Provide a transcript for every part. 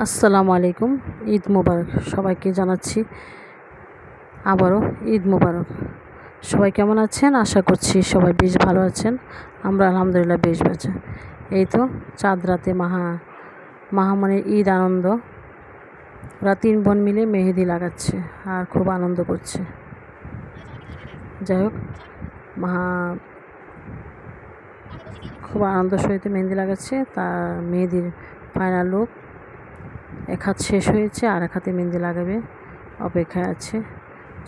আসসালামু আলাইকুম। ঈদ মোবারক সবাইকে জানাচ্ছি আবারও ঈদ মোবারক। সবাই কেমন আছেন? আশা করছি সবাই বেশ ভালো আছেন। আমরা আলহামদুলিল্লাহ বেশ বাঁচা। এই তো চাঁদ রাতে মহামণির ঈদ আনন্দ। ওরা 3 বোন মিলে মেহেদি লাগাচ্ছে আর খুব আনন্দ করছে। যাই হোক, খুব আনন্দ সহিত মেহেদি লাগাচ্ছে। তার মেহেদির ফাইনাল লুক, এক হাত শেষ হয়েছে আর এক হাতে মেহেদি লাগাবে, অপেক্ষায় আছে।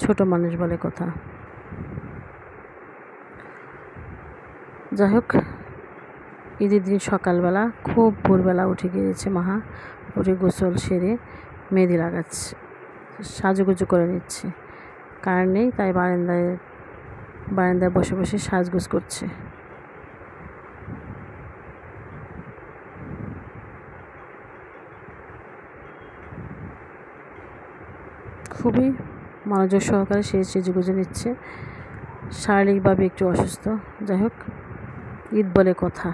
ছোট মানুষ বলে কথা। যাই হোক, ঈদের দিন সকালবেলা খুব ভোরবেলা উঠে গিয়েছে উঠে গোসল সেরে মেহেদি লাগাচ্ছে, সাজুগুজু করে নিচ্ছে। কারেন্ট নেই, তাই বারান্দায় বসে বসে সাজগোজ করছে। খুবই মনোযোগ সহকারে সে সেজেগুজে নিচ্ছে। শারীরিকভাবে একটু অসুস্থ। যাই হোক, ঈদ বলে কথা।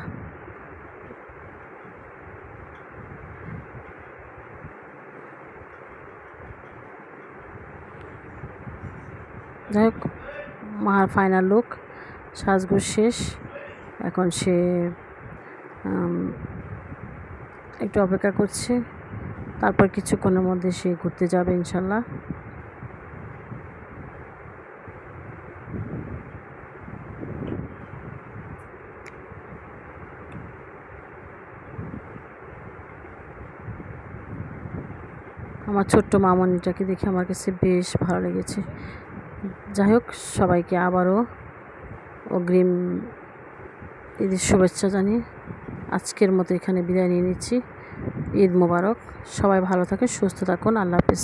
যাই হোক, মার ফাইনাল লুক, সাজগোজ শেষ। এখন সে একটু অপেক্ষা করছে, তারপর কিছুক্ষণের মধ্যে সে ঘুরতে যাবে ইনশাল্লাহ। আমার ছোট্ট মামনিটাকে দেখে আমার কাছে বেশ ভালো লেগেছে। যাই হোক, সবাইকে আবারও অগ্রিম ঈদের শুভেচ্ছা জানিয়ে আজকের মতো এখানে বিদায় নিয়ে নিচ্ছি। ঈদ মোবারক। সবাই ভালো থাকুন, সুস্থ থাকুন। আল্লাহ হাফেজ।